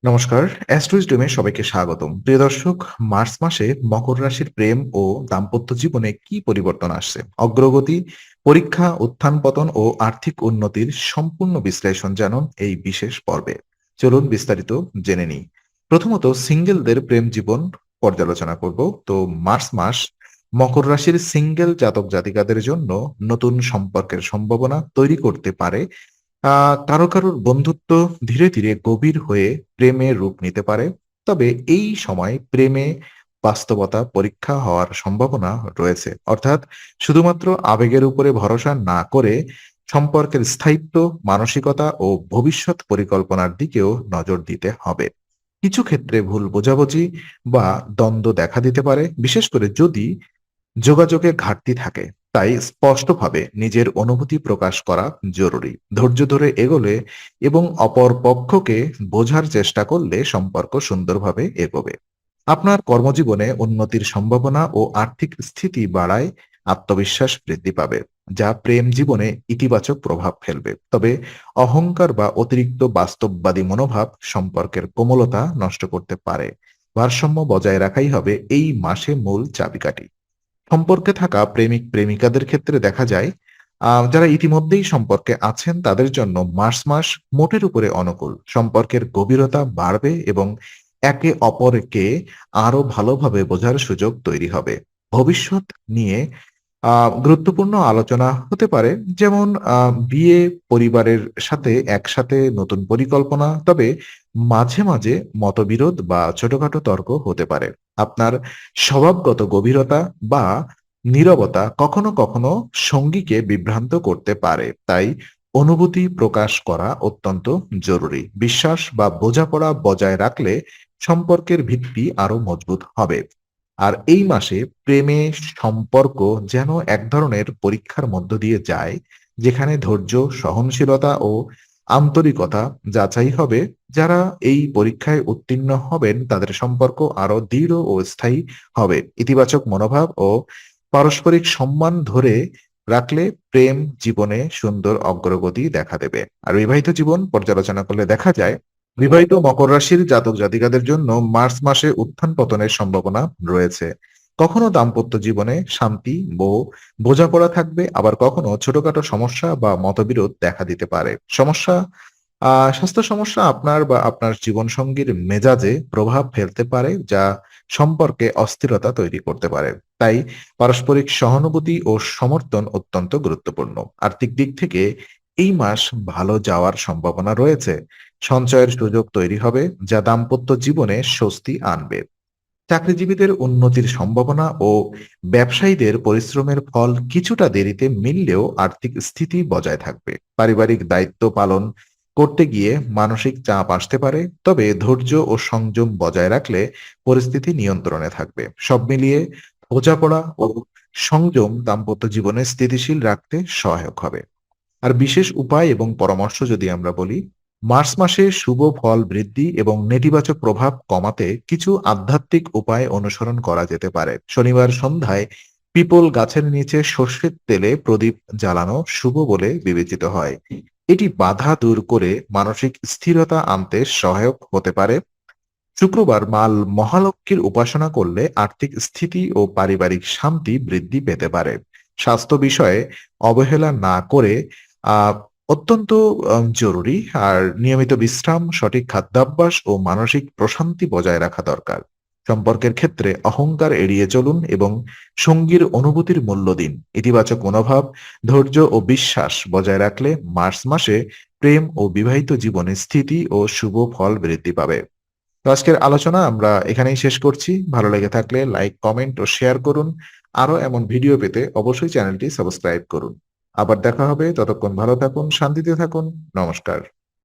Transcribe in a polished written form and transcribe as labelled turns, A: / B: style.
A: নমস্কার, অ্যাস্ট্রোইজডমে সবাইকে স্বাগতম। প্রিয় দর্শক, মার্চ মাসে মকর রাশির প্রেম ও দাম্পত্য জীবনে কি পরিবর্তন আসছে? অগ্রগতি, পরীক্ষা, উত্থান-পতন ও আর্থিক উন্নতির সম্পূর্ণ বিশ্লেষণ জানুন এই বিশেষ পর্বে। চলুন বিস্তারিত জেনে নিই। প্রথমত সিঙ্গেলদের প্রেম জীবন পর্যালোচনা করব। তো মার্চ মাস মকর রাশির সিঙ্গেল জাতক জাতিকাদের জন্য নতুন সম্পর্কের সম্ভাবনা তৈরি করতে পারে। কারো কারোর বন্ধুত্ব ধীরে ধীরে গভীর হয়ে প্রেমে রূপ নিতে পারে। তবে এই সময় প্রেমে বাস্তবতা পরীক্ষা হওয়ার সম্ভাবনা রয়েছে। অর্থাৎ শুধুমাত্র আবেগের উপরে ভরসা না করে সম্পর্কের স্থায়িত্ব, মানসিকতা ও ভবিষ্যৎ পরিকল্পনার দিকেও নজর দিতে হবে। কিছু ক্ষেত্রে ভুল বোঝাবুঝি বা দ্বন্দ্ব দেখা দিতে পারে, বিশেষ করে যদি যোগাযোগে ঘাটতি থাকে। তাই স্পষ্টভাবে নিজের অনুভূতি প্রকাশ করা জরুরি। ধৈর্য ধরে এগোলে এবং অপর পক্ষকে বোঝার চেষ্টা করলে সম্পর্ক সুন্দরভাবে এগোবে। আপনার কর্মজীবনে উন্নতির সম্ভাবনা ও আর্থিক স্থিতি বাড়ায়, আত্মবিশ্বাস বৃদ্ধি পাবে, যা প্রেম জীবনে ইতিবাচক প্রভাব ফেলবে। তবে অহংকার বা অতিরিক্ত বাস্তববাদী মনোভাব সম্পর্কের কোমলতা নষ্ট করতে পারে। ভারসাম্য বজায় রাখাই হবে এই মাসে মূল চাবিকাঠি। সম্পর্কে থাকা প্রেমিক-প্রেমিকাদের ক্ষেত্রে দেখা যায়, যারা ইতিমধ্যেই সম্পর্কে আছেন তাদের জন্য মার্চ মাস মোটের উপরে অনুকূল। সম্পর্কের গভীরতা বাড়বে এবং একে অপরকে আরো ভালোভাবে বোঝার সুযোগ তৈরি হবে। ভবিষ্যৎ নিয়ে আ গুরুত্বপূর্ণ আলোচনা হতে পারে। যেমন বিয়ে, পরিবারের সাথে একসাথে নতুন পরিকল্পনা। তবে মাঝে মাঝে মতবিরোধ বা ছোটখাটো তর্ক হতে পারে। আপনার স্বভাবগত গভীরতা বা নীরবতা কখনো কখনো সঙ্গীকে বিভ্রান্ত করতে পারে। তাই অনুভূতি প্রকাশ করা অত্যন্ত জরুরি। বিশ্বাস বা বোঝাপড়া বজায় রাখলে সম্পর্কের ভিত্তি আরো মজবুত হবে। আর এই মাসে প্রেমে সম্পর্ক যেন এক ধরনের পরীক্ষার মধ্য দিয়ে যায়, যেখানে ধৈর্য, সহনশীলতা ও আন্তরিকতা যাচাই হবে। যারা এই পরীক্ষায় উত্তীর্ণ হবেন তাদের সম্পর্ক আরো দৃঢ় ও স্থায়ী হবে। ইতিবাচক মনোভাব ও পারস্পরিক সম্মান ধরে রাখলে প্রেম জীবনে সুন্দর অগ্রগতি দেখা দেবে। আর বিবাহিত জীবন পর্যালোচনা করলে দেখা যায়, বিবাহিত মকর রাশির জাতক জাতিকাদের জন্য মার্চ মাসে উত্থান পতনের সম্ভাবনা রয়েছে। কখনো দাম্পত্য জীবনে শান্তি ও বোঝাপড়া থাকবে, আবার কখনো ছোটখাটো সমস্যা বা মতবিরোধ দেখা দিতে পারে। স্বাস্থ্য সমস্যা আপনার বা আপনার জীবনসঙ্গীর মেজাজে প্রভাব ফেলতে পারে, যা সম্পর্কে অস্থিরতা তৈরি করতে পারে। তাই পারস্পরিক সহানুভূতি ও সমর্থন অত্যন্ত গুরুত্বপূর্ণ। আর্থিক দিক থেকে এই মাস ভালো যাওয়ার সম্ভাবনা রয়েছে। সঞ্চয়ের সুযোগ তৈরি হবে, যা দাম্পত্য জীবনে স্বস্তি আনবে। চাকরিজীবীদের উন্নতির সম্ভাবনা ও ব্যবসায়ীদের পরিশ্রমের ফল কিছুটা দেরিতে মিললেও আর্থিক স্থিতি বজায় থাকবে। পারিবারিক দায়িত্ব পালন করতে গিয়ে মানসিক চাপ আসতে পারে, তবে ধৈর্য ও সংযম বজায় রাখলে পরিস্থিতি নিয়ন্ত্রণে থাকবে। সব মিলিয়ে বোঝাপড়া ও সংযম দাম্পত্য জীবনে স্থিতিশীল রাখতে সহায়ক হবে। আর বিশেষ উপায় এবং পরামর্শ যদি আমরা বলি, মার্চ মাসে শুভ ফল বৃদ্ধি এবং নেতিবাচক প্রভাব কমাতে কিছু আধ্যাত্মিক উপায় অনুসরণ করা যেতে পারে। শনিবার সন্ধ্যায় পিপল গাছের নিচে সর্ষের তেলে প্রদীপ জ্বালানো শুভ বলে বিবেচিত হয়। এটি বাধা দূর করে মানসিক স্থিরতা আনতে সহায়ক হতে পারে। শুক্রবার মহালক্ষ্মীর উপাসনা করলে আর্থিক স্থিতি ও পারিবারিক শান্তি বৃদ্ধি পেতে পারে। স্বাস্থ্য বিষয়ে অবহেলা না করে আহ অত্যন্ত জরুরি। আর নিয়মিত বিশ্রাম, সঠিক খাদ্যাভ্যাস ও মানসিক প্রশান্তি বজায় রাখা দরকার। সম্পর্কের ক্ষেত্রে অহংকার এড়িয়ে চলুন এবং সঙ্গীর অনুভূতির মূল্য দিন। ইতিবাচক মনোভাব, ধৈর্য ও বিশ্বাস বজায় রাখলে মার্চ মাসে প্রেম ও বিবাহিত জীবনে স্থিতি ও শুভ ফল বৃদ্ধি পাবে। তো আজকের আলোচনা আমরা এখানেই শেষ করছি। ভালো লেগে থাকলে লাইক, কমেন্ট ও শেয়ার করুন। আরো এমন ভিডিও পেতে অবশ্যই চ্যানেলটি সাবস্ক্রাইব করুন। আবার দেখা হবে। ততক্ষণ ভালো থাকুন, শান্তিতে থাকুন। নমস্কার।